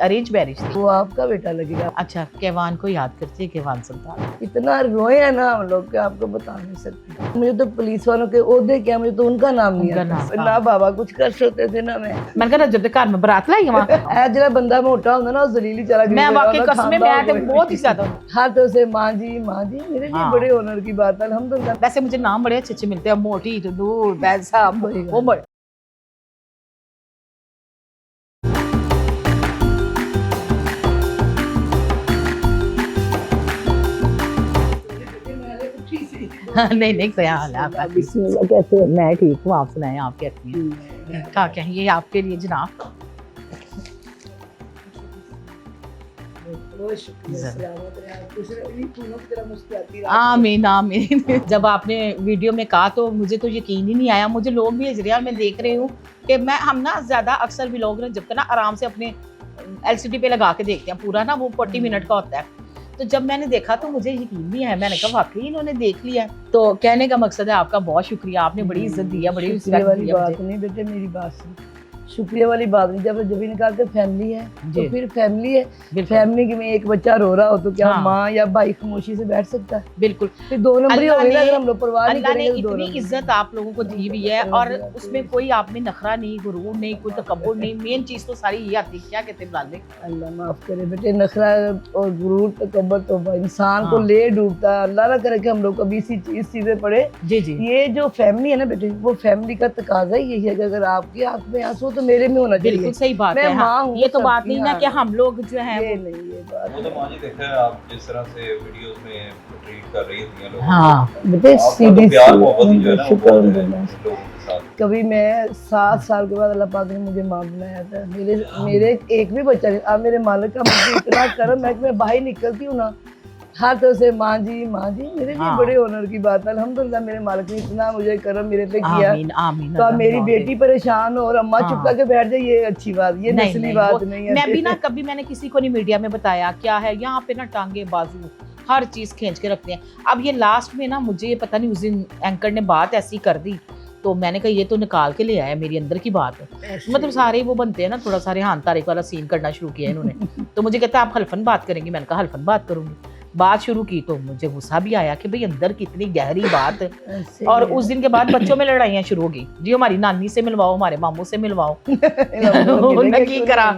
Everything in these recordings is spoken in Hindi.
अरेंज मैरिज थी। वो आपका बेटा लगेगा। अच्छा, केवान को याद करती है, केवान सुल्तान। इतना रोए है ना हम लोग के आपको बता नहीं सकते। मुझे तो पुलिस वालों के ओहदे क्या, मुझे तो उनका नाम नहीं आता ना। बाबा कुछ कर सकते थे ना मैं कहा जब तक घर में बरात लाई वहां जरा बंदा मोटा होता ना जलीली चला मैं वाकई कसम मैं तो बहुत ही ज्यादा हर तरह से माँ जी मेरे लिए बड़े ऑनर की बात है अल्हम्दुलिल्लाह। वैसे मुझे नाम बड़े अच्छे मिलते हैं, मोटी दूर वैसा वो नहीं नहीं क्या हाल है आपका? कैसे? मैं ठीक हूँ, आप सुनाएं, आप कैसी हैं? क्या कहें, ये आपके लिए जनाब। आमीन आमीन। जब आपने वीडियो में कहा तो मुझे तो यकीन ही नहीं आया। मुझे लोग भी इजरिया में देख रही हूँ कि हम ना ज्यादा अक्सर भी लोग जब तक ना आराम से अपने LCD पे लगा के देखते हैं, पूरा ना वो 40 मिनट का होता है। तो जब मैंने देखा तो मुझे यकीन नहीं है, मैंने कहा वाकई इन्होंने देख लिया। तो कहने का मकसद है आपका बहुत शुक्रिया, आपने बड़ी इज्जत दी है, बड़ी रिस्पेक्ट दी है। बात नहीं बेटे, मेरी बात सुन, शुक्रिया वाली बात नहीं। जब इनका के फैमिली है तो फिर फैमिली है। फैमिली की में एक बच्चा रो रहा हो तो क्या माँ या भाई खामोशी से बैठ सकता है? बिल्कुल। फिर 2 नंबर ही हो गई अगर हम लोग परवाह नहीं करेंगे। इतनी इज्जत आप लोगों को दी हुई है और उसमें कोई आप में नखरा नहीं, गुरूर नहीं, कोई तकब्बुर नहीं। मेन चीज तो सारी ये आती है, क्या कहते हैं बुलाने। अल्लाह माफ करे बेटे, नखरा और गुरूर तकब्बुर तो इंसान को ले डूबता है। अल्लाह ना करे कि हम लोग कभी इस चीजें पड़े। जी जी। ये जो फैमिली है ना बेटे, वो फैमिली का तकाजा ही यही है कि अगर आपकी आंख में आंसू तो मेरे में होना चाहिए। बिल्कुल सही बात है। हाँ, ये तो बात नहीं ना कि हम लोग जो है ये नहीं, ये बात वो तो माँ जी देखा है आप जिस तरह से वीडियोस में ट्रीट कर रही थी लोगों हाँ बेटे सीधी प्यार मोहब्बत ही जो है ना वो लोगों के साथ। कभी मैं 7 साल के बाद अल्लाह पाक ने मुझे मां बनाया था। मेरे एक भी बच्चा नहीं। अब मेरे मालिक का मुझे इतना करम है कि मैं बाहर निकलती हूँ ना, हर तरह से माँ जी मेरे लिए बड़े ऑनर की बात है अल्हम्दुलिल्लाह। मेरे मालिक ने इतना मुझे करम मेरे पे किया। आमीन आमीन। तो मेरी बेटी परेशान हो और अम्मा चुप करके बैठ जाए, ये अच्छी बात, ये नस्ली बात नहीं है। मैं भी ना कभी मैंने किसी को नहीं मीडिया में बताया क्या है यहाँ पे ना टांगे बाजू हर चीज खींच के रखते हैं। अब ये लास्ट में ना मुझे ये पता नहीं उस दिन एंकर ने बात ऐसी कर दी तो मैंने कहा ये तो निकाल के ले आया, मेरी अंदर की बात है। मतलब सारे वो बनते हैं ना, थोड़ा सा रेहान तारिक वाला सीन करना शुरू किया इन्होंने। तो मुझे कहता है आप हल्फन बात करेंगी, मैंने कहा हल्फन बात करूंगी। बात शुरू की तो मुझे गुस्सा भी आया कि भाई अंदर कितनी गहरी बात। और उस दिन के बाद बच्चों में लड़ाइयाँ शुरू हो गई जी, हमारी नानी से मिलवाओ, हमारे मामू से मिलवाओ। की करा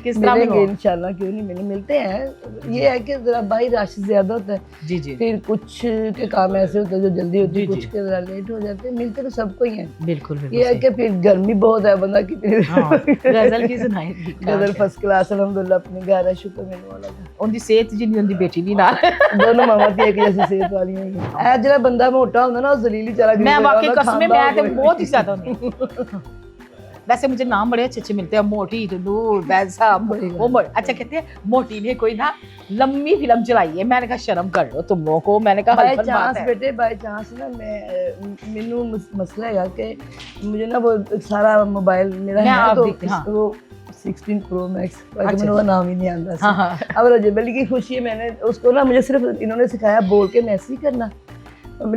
किस तरह मिलेंगे इंशाल्लाह, क्यों नहीं मिलते हैं। ये है कि जरा भाई रश ज्यादा होता है जी जी, फिर कुछ के काम ऐसे होते हैं जो जल्दी होते हैं, कुछ के जरा लेट हो जाते हैं। मिलते तो सबको ही हैं। बिल्कुल बिल्कुल। ये है कि फिर गर्मी बहुत है, बंदा कितनी गजल की सुनाई गजल फर्स्ट क्लास अल्हम्दुलिल्लाह अपने घर है, शुक्र मिलने वाला है। उनकी सेहत जिन्नी उनकी बेटी भी ना दोनों मामा थी एक जैसी सेहत वाली है। जरा बंदा मोटा होता ना वो जलीली चला मैं वाकई कसम में मैं तो बहुत ही ज्यादा। वैसे मुझे नाम बड़े अच्छे मिलते हैं, मोटी दूर वैसा वो अच्छा कहते हैं मोटी ने कोई ना लंबी फिल्म चलाई है। मैंने कहा शर्म कर लो तुम लोगों को। मैंने कहा बाय चांस बेटे, बाय चांस ना मैनू मसला है कि मुझे ना वो सारा मोबाइल मेरा है तो वो 16 Pro Max मैंने वो नाम ही नहीं आता। अब रजबली की खुशी है, मैंने उसको ना मुझे सिर्फ इन्होंने सिखाया बोल के मैसेज करना,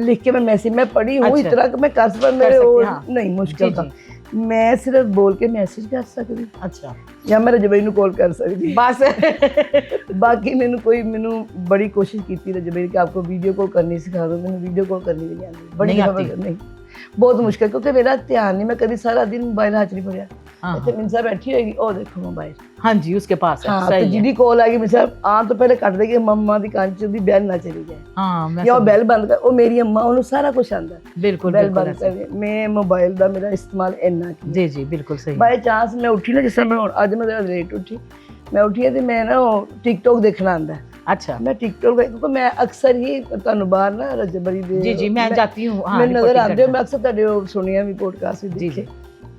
लिख के मैं मैसेज मैं पढ़ी हूँ इतना कि मैं कर सकता, मेरे और नहीं मुश्किल था। मैं सिर्फ बोल के मैसेज कर सकती। अच्छा, या मैं रजबली नू कॉल कर सकती बस। बाकी मैनू बड़ी कोशिश की थी रजबली कि आपको वीडियो कॉल करनी सिखा दो। मैंने वीडियो कॉल करनी नहीं आती, बड़ी नहीं, बहुत मुश्किल, क्योंकि मेरा ध्यान नहीं, मैं कभी सारा दिन मोबाइल हाथ नहीं पकड़ा। मिनसा बैठी होगी और देखो मोबाइल, हाँ जी उसके पास है। हाँ, तो जिदी कॉल आएगी मिनसा तो पहले कट देगी, मम्मा दी कान च बैल ना चली जाए। हाँ, या बैल बंद कर, वो मेरी अम्मा उन्हें सारा कुछ आंदा। बिल्कुल बैल बंद कर, मैं मोबाइल दा मेरा इस्तेमाल इन्ना किया। जी जी बिल्कुल सही। बाय चांस मैं उठी ना, जिस मैं अज मैं लेट उठी, मैं उठी तो मैं ना टिकटॉक देखना आंदा। अच्छा, मैं टिकटॉक क्योंकि मैं अक्सर ही ਤੁਹਾਨੂੰ ਬਾਹਰ ना रजबरी दे जी जी मैं जाती हूँ, मैं नजर आते हो, मैं अक्सर ਤੁਹਾਡੇ सुनिया भी पॉडकास्ट भी देखे।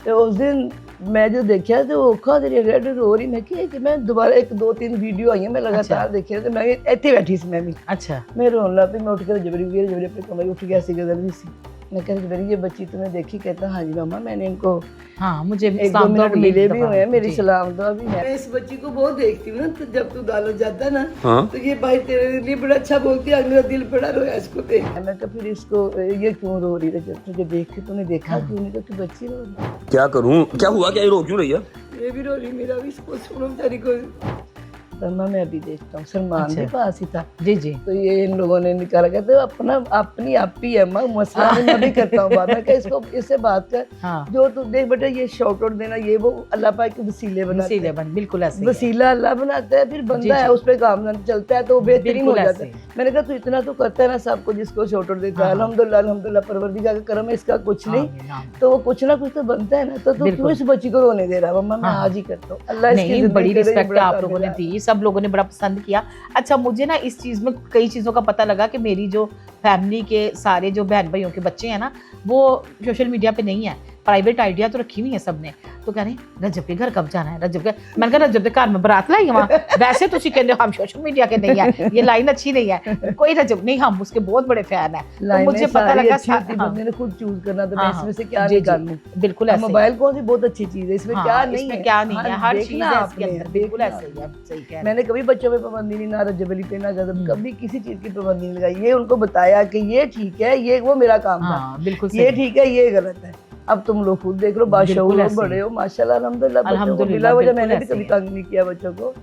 तो उस दिन मैं जो देखा तो औखा तेरी रेड रो रही, मैं कि मैं दोबारा 1 2 3 वीडियो आई मैं लगातार देखी तो मैं ਇੱਥੇ बैठी सी मैं भी। अच्छा, मैं रोन लग पई, मैं उठ के जबरी अपने कमरे उठ गया सी, गजल भी सी। मैं कह रही ये बच्ची तुम्हें देखी? कहता हाँ जी मामा मैंने इनको हाँ मुझे 1-2 मिनट मिले भी हुए हैं, मेरी सलाम दुआ भी है। मैं इस बच्ची को बहुत देखती हूँ ना, तो जब तू दालो जाता ना तो ये भाई तेरे लिए बड़ा अच्छा बोलती है, मेरा दिल बड़ा रोया इसको देख। मैं कहा फिर इसको ये क्यों रो रही है? जब तुझे देख के तूने देखा क्यों नहीं? तो तू बच्ची रो रही, क्या करूँ, क्या हुआ, क्या रो क्यों रही है? ये भी रो रही, मेरा भी इसको सुनो बेचारी को था, मैं अभी देखता हूँ, सलमान भी पास ही था। जी जी। तो ये इन लोगों ने निकाला, कहते तो अपना अपनी आप ही है माँ, मसला नहीं, मैं भी करता हूँ बात। मैं कहा इसको इससे बात कर, जो तू देख बेटा ये शॉर्ट आउट देना ये वो अल्लाह पाक के वसीले बनाते हैं, बिल्कुल ऐसे वसीला अल्लाह बनाता है, फिर बंदा है उस पर काम चलता है तो बेहतरीन हो जाता है। मैंने कहा तू इतना तो करता है ना सबको, जिसको शॉर्ट आउट देता है, अल्हम्दुलिल्लाह अल्हम्दुलिल्लाह, परवरदिगार का करम है, इसका कुछ नहीं, तो वो कुछ ना कुछ तो बनता है ना। तो तू क्यों इस बच्ची को रोने दे रहा है? मम्मा मैं आज ही करता हूँ। अल्लाह इसकी बड़ी रिस्पेक्ट आप लोगों ने दी, सब लोगों ने बड़ा पसंद किया। अच्छा, मुझे ना इस चीज़ में कई चीज़ों का पता लगा कि मेरी जो फैमिली के सारे जो बहन भाइयों के बच्चे हैं ना, वो सोशल मीडिया पे नहीं है, प्राइवेट आइडिया तो रखी हुई है सबने। तो कह रहे रजब के घर कब जाना है, रजब के, मैंने कहा रजब के घर में बारात लाई वहाँ, वैसे तो कहते हम सोशल मीडिया के नहीं है, ये लाइन अच्छी नहीं है, कोई रजब नहीं, हम उसके बहुत बड़े फैन है। तो मुझे पता लगा बंदे ने खुद चूज करना, तो मैं इसमें से क्या निकालूं। बिल्कुल ऐसे, मोबाइल कौन सी बहुत अच्छी चीज है, इसमें क्या नहीं है, क्या नहीं है, हर चीज है इसके अंदर, बिल्कुल ऐसे ही है, सही कह रहे हैं। मैंने कभी बच्चों पे पाबंदी नहीं, ना रजब अली पे ना गजब, कभी किसी चीज की पाबंदी नहीं लगाई। ये उनको बताया कि ये ठीक है, ये वो मेरा काम था, बिल्कुल ये ठीक है, ये गलत है। अब तुम लोग खुद देख लो, बादशाह लोग बड़े हो माशाल्लाह अल्हम्दुलिल्लाह, बिला वजह मैंने भी कभी तंग नहीं किया बच्चों को।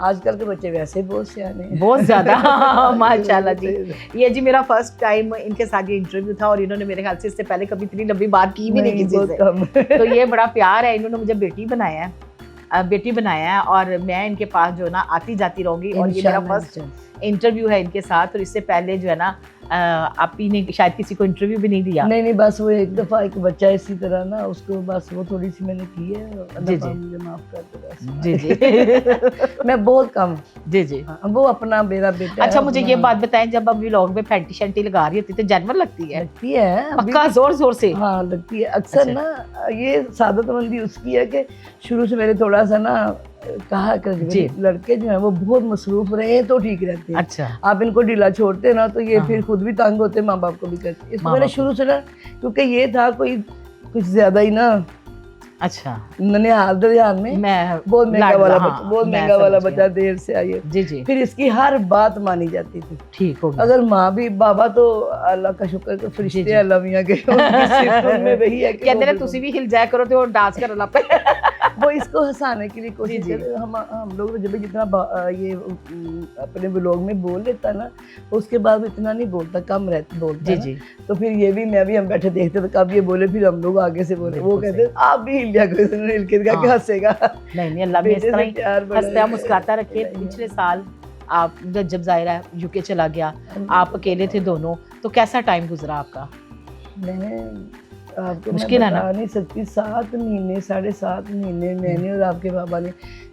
आजकल के बच्चे वैसे बहुत सियाने हैं, बहुत ज्यादा माशाल्लाह जी। ये जी मेरा फर्स्ट टाइम इनके साथ ये इंटरव्यू था, और इन्होंने मेरे ख्याल से इससे पहले कभी इतनी लंबी बात की भी नहीं किसी से। तो ये बड़ा प्यार है, इन्होंने मुझे बेटी बनाया है, और मैं इनके पास जो है ना आती जाती रहूंगी। और ये मेरा फर्स्ट इंटरव्यू है इनके साथ, और इससे पहले जो है ना आप ही ने शायद किसी को इंटरव्यू भी नहीं दिया। नहीं, बस वो एक दफा एक बच्चा इसी तरह ना, उसको बस वो थोड़ी सी मैंने की है, मुझे माफ कर दो बस। जी मैं बहुत कम। जी वो अपना मेरा बेटा। अच्छा, मुझे ये बात बताएं, जब अब व्लॉग में फैंटी शैंटी लगा रही होती तो जानवर लगती है? लगती है पक्का, जोर से? हाँ लगती है अक्सर ना। ये सादतमंदी उसकी है कि शुरू से मेरे थोड़ा सा ना कहा कर, लड़के जो है वो बहुत मसरूफ रहे तो ठीक रहते हैं। अच्छा, आप इनको ढीला छोड़ते ना तो ये फिर खुद भी तंग होते, माँ बाप को भी करते। इसको मैंने शुरू से ना, क्योंकि ये था कोई कुछ ज्यादा ही ना। अच्छा, ननिहाल दरियान में मैं बहुत महंगा वाला बच्चा, बहुत महंगा वाला बच्चा देर से आई है। जी। फिर इसकी हर बात मानी जाती थी, ठीक हो गया। अगर माँ भी, बाबा तो अल्लाह का शुक्र के फरिश्ते अल्लाह मियां के, में वही है कि कहते हैं तुसी भी हिल जाया करो तो डांस कर ला पे। वो इसको हंसाने के लिए कोशिश करते। हम लोग जब जितना ये अपने व्लॉग में बोल लेता ना, उसके बाद इतना नहीं बोलता, कम बोलता। जी। तो फिर ये भी, मैं भी, हम बैठे देखते तो कब ये बोले, फिर हम लोग आगे से बोले। वो कहते आप भी हिल लिया करो, हिल के हंसेगा। नहीं, अल्लाह में इस तरह हंसता मुस्कुराता रखे। पिछले साल आप जब ज़ाहिरा यूके चला गया, आप अकेले थे दोनों, तो कैसा टाइम गुजरा आपका? आपको मुश्किल है ना? नहीं सकती, 7 महीने 7.5 महीने मैंने और आपके बाबा ने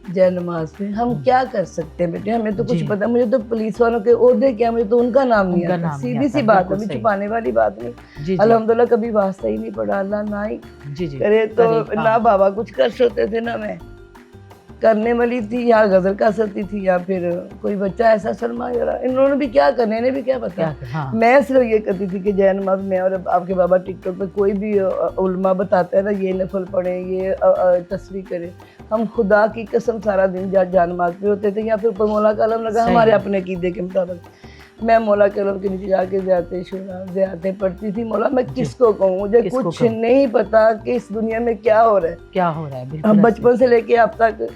जय नमाज में। हम क्या कर सकते हैं बेटे, हमें तो कुछ पता। मुझे तो पुलिस वालों के ओहदे क्या, मुझे तो उनका नाम नहीं आता। सीधी सी बात है, अभी छुपाने वाली बात नहीं। अल्हम्दुलिल्लाह कभी वास्ता ही नहीं पड़ा, अल्लाह ना ही करे तो ना बाबा कुछ कर सकते थे, ना मैं करने वाली थी, या गजल का सकती थी, या फिर कोई बच्चा ऐसा शर्मा जरा। इन्होंने भी क्या करने, इन्हें भी क्या पता। मैं सिर्फ ये करती थी कि जय नमाज, मैं और आपके बाबा टिकटॉक पे कोई भी उलमा बताता है ना, ये नफल पढ़े, ये तस्वीर करे, हम खुदा की कसम सारा दिन जान नमाज पे होते थे, या फिर ऊपर मौला का अलम लगा हमारे अपने अकीदे के मुताबिक। मैं मौला के अलम के नीचे जाके ज़ियारतें पढ़ती थी। मौला मैं किसको कहूँ, मुझे कुछ नहीं पता कि इस दुनिया में क्या हो रहा है। हम बचपन से लेके अब तक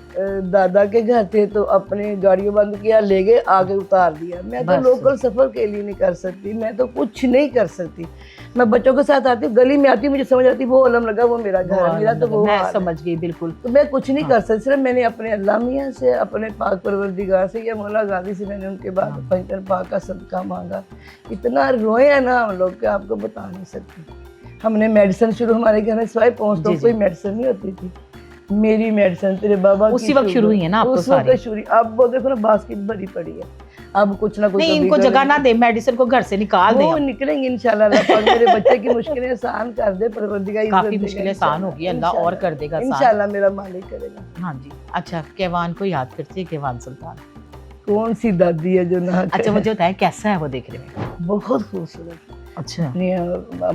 दादा के घर थे तो अपने गाड़ियों बंद किया, ले गए, आगे उतार दिया। मैं तो लोकल सफ़र के लिए नहीं कर सकती, मैं तो कुछ नहीं कर सकती। मैं बच्चों के साथ आती हूँ, गली में आती हूँ, मुझे समझ आती है वो अलम लगा, वो मेरा घर है, मेरा तो वो मैं समझ गई बिल्कुल। तो मैं कुछ नहीं कर सकती। सिर्फ मैंने अपने अल्लाह मियां से, अपने पाक परवरदिगार से, या मौला गाजी से मैंने उनके बाद पंचर पाक का सदका मांगा। इतना रोए हैं ना हम लोग कि आपको बता नहीं सकते। हमने मेडिसिन शुरू, हमारे घर में सिवाय पहुँचते कोई मेडिसिन नहीं होती थी। मेरी मेडिसिन तेरे बाबा उसी वक्त शुरू हुई है ना, उस वक्त शुरू। अब वो देखो ना, बास्केट भरी पड़ी है, अब कुछ ना कुछ। नहीं, इनको जगह ना दे, मेडिसिन को घर से निकाल दे। वो निकलेंगे इंशाल्लाह। मेरे बच्चे की मुश्किलें आसान कर दे, परवरदिगार काफी मुश्किलें आसान होगी, अल्लाह और कर देगा इंशाल्लाह, मेरा मालिक करेगा। हाँ जी। अच्छा, केवान को याद करती है, केवान सुल्तान कौन सी दादी है जो ना। अच्छा, मुझे बताएं कैसा है वो देखने में? बहुत खूबसूरत। अच्छा, अपनी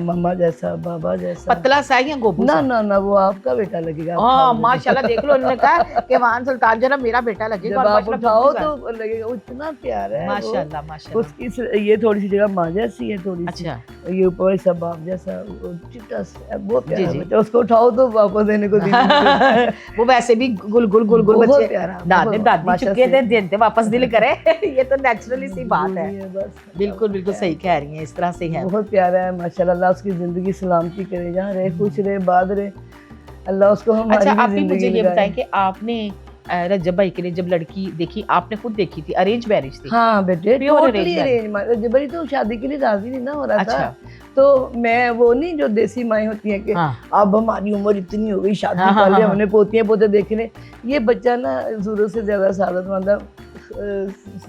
मम्मा जैसा, बाबा जैसा। पतला सा है या गोबू ना सा? ना ना, वो आपका बेटा लगेगा। आप हाँ खाओगे। माशाल्लाह, देख लो, उन्होंने कहा कि वान सुल्तान जो ना मेरा बेटा जब लगेगा, और आप माशाल्लाह उठाओ बिल्कुल तो लगेगा, वो इतना प्यारा है। वो माशाल्लाह माशाल्लाह। उसकी ये थोड़ी सी जगह माँ जैसी है, थोड़ी सी अच्छा ये ऊपर सब बाप जैसा, वो चिट्टा सा, बहुत जी, प्यारा जी। बच्चा। उसको उठाओ तो वापस देने को दिल नहीं करता। वो वैसे भी गुल गुल बहुत बच्चे, प्यारा, दादी बहुत, दादी माशा चुके से। थे, देते वापस दिल करे। ये तो नेचुरली सी बात है। वही बस। बिल्कुल बिल्कुल सही कह रही हैं, इस तरह से है। बहुत प्यारा है माशाल्लाह। अल्लाह उसकी जिंदगी सलामती करे, जहाँ रहे खुश रहे, बाद रहे, अल्लाह उसको हमारी अच्छा, भी आप भी मुझे जिंदगी ये लगाए। बताएं कि आपने रजब भाई के लिए जब लड़की देखी, आपने खुद देखी थी, अरेंज मैरिज थी? हाँ बेटे, Pure टोटली arranged अरेंज। जबरी तो शादी के लिए राजी नहीं ना हो रहा अच्छा। था, तो मैं वो नहीं जो देसी माएँ होती हैं कि हाँ अब हमारी उम्र इतनी हो गई, शादी हाँ, कर ली, हाँ, हमने पोतियाँ पोते देखने। ये बच्चा ना जरूरत से ज्यादा सादतमंद है,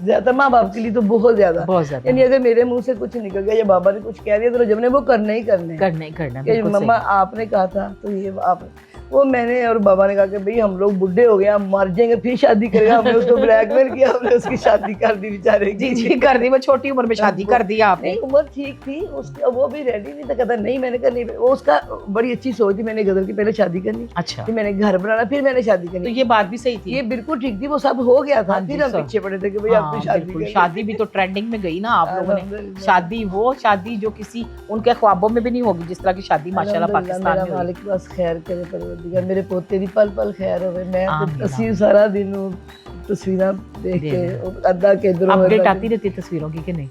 ज्यादा माँ बाप के लिए तो बहुत ज्यादा। बहुत ज्यादा यानी अगर मेरे मुंह से कुछ निकल गया या बाबा ने कुछ कह दिया तो रजब ने वो करना ही करना है। करना ही करना, कि बिल्कुल मम्मा सही। आपने कहा था तो ये आप, वो मैंने और बाबा ने कहा कि भाई हम लोग बुढ़े हो गए, हम मर जाएंगे, फिर शादी करेगा। हमने उसको ब्लैकमेल किया, हमने उसकी शादी कर दी बेचारे जी की। जी, कर दी, वो छोटी उम्र में शादी कर दी आपने। नहीं, उम्र ठीक थी उसका, वो भी रेडी नहीं था। कहता नहीं मैंने कहा नहीं, वो उसका बड़ी अच्छी सोच थी, मैंने गदर की पहले शादी करनी, अच्छा, फिर मैंने घर बनाना, फिर मैंने शादी तो करनी। ये बात भी सही थी। ये बिल्कुल ठीक थी, वो सब हो गया था। हाँ जी, फिर हम सब। पीछे पड़े थे कि भाई हाँ, आपकी शादी बिल्कुल, करनी। शादी भी तो ट्रेंडिंग में गई ना आप लोगों ने। अल्हम्दुलिल्लाह। शादी, वो शादी जो किसी उनके ख्वाबों में भी नहीं होगी, जिस तरह की शादी माशाल्लाह अल्हम्दुलिल्लाह, पाकिस्तान मेरा में हुई। मालिक बस खैर करे, परवरदिगार मेरे पोते दी पल पल खैर होवे। मैं आमीन, तो ਅਸੀਂ आमीन। सारा दिन वो तस्वीरां देख के अद्धा के इधर अपडेट आती रहती है तस्वीरों की कि नहीं?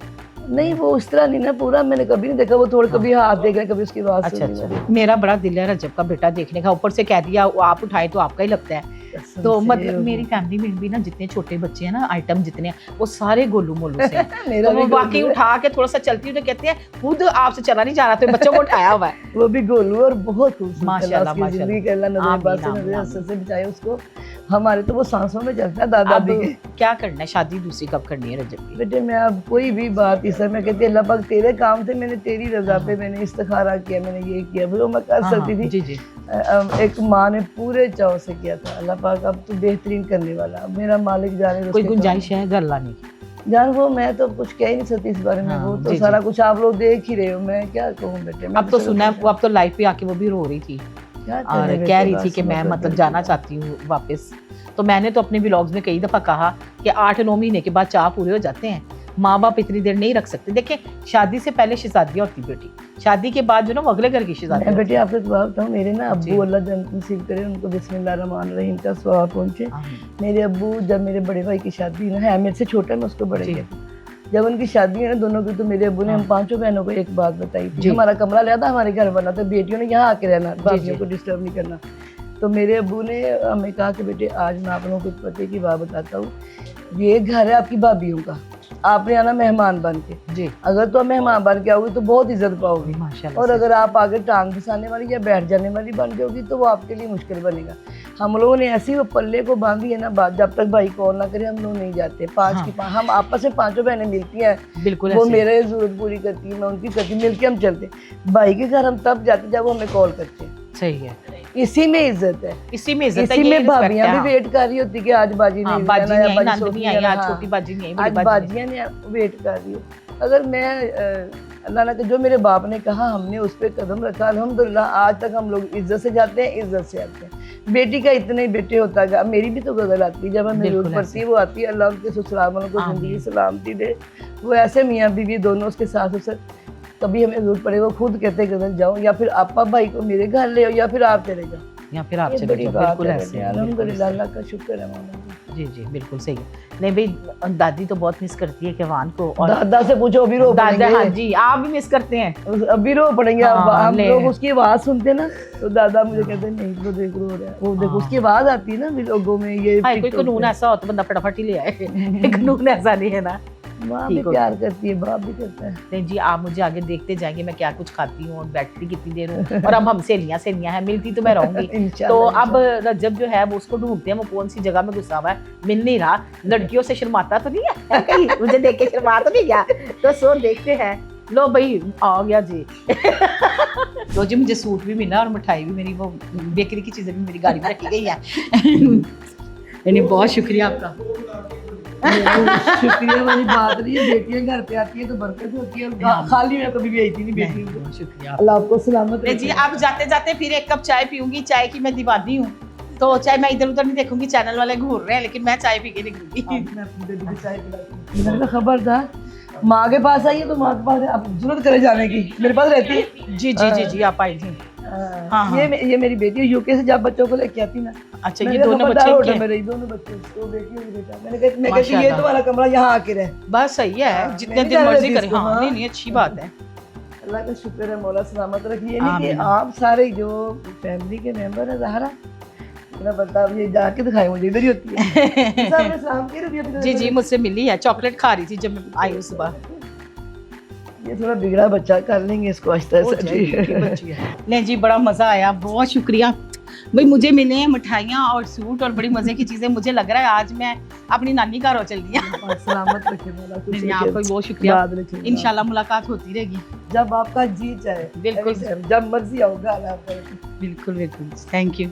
नहीं, वो उस तरह नहीं ना, पूरा मैंने कभी नहीं देखा। वो थोड़ा कभी हाथ देख रहे, कभी उसकी आवाज अच्छा सुनी अच्छा, मेरा बड़ा दिल है रजब का बेटा देखने का, ऊपर से कह दिया वो आप उठाए तो आपका ही लगता है। कसम तो से। मतलब मेरी फैमिली में भी ना जितने छोटे बच्चे हैं ना, आइटम जितने हैं, वो सारे गोलू मोलू से हैं। मेरा तो भी वो बाकी गोलू है। उठा के थोड़ा सा चलती हूँ तो कहते हैं खुद आपसे चला नहीं जा रहा, तो बच्चों को उठाया हुआ है। वो भी गोलू और बहुत खूबसूरत। माशाल्लाह, अल्लाह उसकी माशाल्लाह। जिंदगी के अल्लाह नजर आमीन, बात से आमीन, नजर आमीन। हसद से बचाए उसको। हमारे तो वो सांसों में चलता है दादा अब दादी के। क्या करना है, शादी दूसरी कब करनी है रजब की? बेटे मैं अब कोई भी बात इस समय कहती अल्लाह पाक तेरे काम थे, मैंने तेरी रजा पे मैंने इस्तिखारा किया, मैंने ये किया, वो मैं कर हाँ, सकती हाँ, थी। जी जी, एक माँ ने पूरे चाव से किया था। अल्लाह पाक अब तो बेहतरीन करने वाला, अब मेरा मालिक जाने कोई उसके गुंजाइश है घर लाने की? काम। जान वो मैं तो कुछ कह ही नहीं सकती इस बारे में। हाँ, वो तो जी, सारा जी। कुछ आप लोग देख ही रहे हो, मैं क्या कहूँ बेटे। मैं अब तो सुना है, अब तो लाइफ पे आके वो भी रो रही थी क्या और करें बेटे, कह रही थी बस कि मैं मतलब मतलब जाना चाहती हूँ वापस। तो मैंने तो अपने व्लॉग्स में कई दफ़ा कहा कि 8-9 महीने के बाद चाह पूरे हो जाते हैं, माँ बाप इतनी देर नहीं रख सकते। देखें, शादी से पहले शहजादियाँ होती बेटी, शादी के बाद जो ना वो अगले घर की शहजादी मैं होती बेटे आपको एक बात बताऊँ, मेरे ना जी। अब्बू अल्लाह जन्नत नसीब करे उनको, बिस्मिल्लाहिर्रहमानिर्रहीम का सवाब पहुँचे। है। आमीन। मेरे अब्बू जब मेरे बड़े भाई की शादी ना है, मेरे से छोटा, मैं उसको बड़े जी। कहती हूँ। जब उनकी शादी है ना दोनों की, तो मेरे अब्बू ने हम हाँ। 5 बहनों को एक बात बताई जी। थी। हमारा कमरा लिया था, हमारे घर बना था, बेटियों ने यहाँ आके रहना, भाभियों जी। को डिस्टर्ब नहीं करना। तो मेरे अब्बू ने हमें कहा कि बेटे आज मैं आप लोगों को पते की बात बताता हूँ, ये घर है आपकी भाभियों का, आपने आना मेहमान बन के। जी, अगर तो आप मेहमान बन के आओगे तो बहुत इज्जत पाओगी, माशाल्लाह और से। अगर आप आगे टांग फंसाने वाली या बैठ जाने वाली बन जाओगी तो वो आपके लिए मुश्किल बनेगा। हम लोगों ने ऐसी वो पल्ले को बांधी है ना बात, जब तक भाई कॉल ना करे हम लोग नहीं जाते। 5 हाँ। की 5 हम आपस में 5 बहनें मिलती हैं, बिल्कुल वो ऐसे। मेरे जरूरत पूरी करती है, मैं उनकी करती, मिलके हम चलते। भाई के घर हम तब जाते जब वो हमें कॉल करते हैं। सही है, इसी में इज्जत है, इसी में इज्जत है, इसी ये में respect भाभियां है, भी हाँ। वेट कर रही होती कि आज बाजी हाँ, नहीं बाजी आना, नहीं या आई, बाजी नंद सोच नहीं नहीं आई, आज आना, छोटी बाजी नहीं आई, बड़ी आज बाजी बाजियां ने वेट कर रही हो। अगर मैं अल्लाह ने जो मेरे बाप ने कहा हमने उस पर कदम रखा, अल्हम्दुलिल्लाह आज तक हम लोग इज्जत से जाते हैं, इज्जत से आते हैं। बेटी का इतने ही बेटे होता गया, मेरी भी तो गजल आती है, जब हमें बिल्कुल जरूरत पड़ती है ऐसे। वो आती है। अल्लाह उनके ससुराल वालों को आमीन। जिंदगी सलामती दे। वो ऐसे मियाँ बीवी दोनों उसके साथ उसे, कभी हमें जरूरत पड़े वो खुद कहते गजल जाओ, या फिर आपा भाई को मेरे घर ले आओ, या फिर आप चले जाओ। या फिर आप ये चले बड़ी जाओ, बात बिल्कुल है ऐसे बेटे, है, बिल्कुल अल्हम्दुलिल्लाह, ऐसे। अल्लाह का शुक्र है मौला जी। जी जी, बिल्कुल सही है। नहीं भाई, दादी तो बहुत मिस करती है केवान को, और दादा से पूछो, अभी रो दादा, पड़ेंगे। हाँ जी, आप भी मिस करते हैं। अभी रो पड़ेंगे। हाँ, अब हम ले। लोग उसकी आवाज सुनते हैं ना, तो दादा मुझे कहते हैं नहीं वो देख रो रहा है, वो देखो हाँ। उसकी आवाज आती है ना भी लोगों में। ये हाय, कोई TikTok कानून पे। ऐसा हो तो बंदा फटाफट ही ले आए। कानून ऐसा नहीं है ना। माँ भी ठीक हो प्यार करती है, बाप भी करता है। नहीं जी, आप मुझे आगे देखते जाएंगे मैं क्या कुछ खाती हूँ और बैठती कितनी देर हूँ, और अब हम सहेलियाँ हैं, मिलती तो मैं रहूंगी। तो इंशाल्लाह, अब रजब जो है वो उसको ढूंढते हैं, वो कौन सी जगह में घुसा हुआ है, मिल नहीं रहा। लड़कियों से शर्माता तो नहीं है कहीं, मुझे देख के शर्मा तो नहीं गया। तो सो देखते हैं। लो भाई आ गया जी। तो जी मुझे सूट भी मिला और मिठाई भी, मेरी वो बेकरी की चीजें भी मेरी गाड़ी में रखी गई है। यानी बहुत शुक्रिया आपका। शुक्रिया वाली बात नहीं है, बेटियां घर पे आती है तो बरकत होती है, और खाली मैं कभी भी आई थी नहीं बेटियों को। बहुत शुक्रिया अल्लाह आपको सलामत जी। अब जाते जाते फिर एक कप चाय पीऊंगी, चाय की मैं दीवानी हूँ, तो चाहे मैं इधर उधर नहीं देखूंगी, चैनल वाले घूर रहे हैं, लेकिन मैं चाय पी के निकलूंगी। मैं अपनी बेटी को चाय पिलाती हूँ। मैंने कहा खबरदार माँ के पास आई है तो माँ के पास अब जरूरत करे जाने की, मेरे पास रहती है। जी आप आई थी। हाँ। ये मेरी बेटी है, यूके से जब बच्चों को लेके आती ना, अच्छा ये दोनों बच्चे होटल के? में रही, दोनों बच्चे, तो बेटी और बेटा। मैं कहती ये तुम्हारा कमरा, यहाँ आके रहे। बस सही है, हाँ, जितने मैंने दिन जाने मर्जी दी करे। इसको, हाँ, हाँ। नहीं अच्छी बात है। अल्लाह का शुक्र है, मौला सलामत रखिए। नहीं कि आमीन। आप सारे जो फैमिली के मेंबर है ज़हरा, मेरा बता ये जाके दिखाए मुझे, इधर ही होती है। सबने सलाम किया, रबिया भी जी मुझसे मिली है, चॉकलेट खा रही थी जब मैं आई उस सुबह। ये थोड़ा बिगड़ा बच्चा, कर लेंगे इसको आहिस्ता आहिस्ता। नहीं जी, बड़ा मज़ा आया, बहुत शुक्रिया भाई। मुझे मिले हैं मिठाइयाँ और सूट और बड़ी मज़े की चीज़ें। मुझे लग रहा है आज मैं अपनी नानी का रो चल दिया। सलामत रखे मौला, खुश नहीं, रखे। आपको भी बहुत शुक्रिया। याद रखिएगा। इंशाल्लाह मुलाकात होती रहेगी। जब आपका जी चाहे, बिल्कुल। जब मर्जी आओ, घर आपका। बिल्कुल थैंक यू।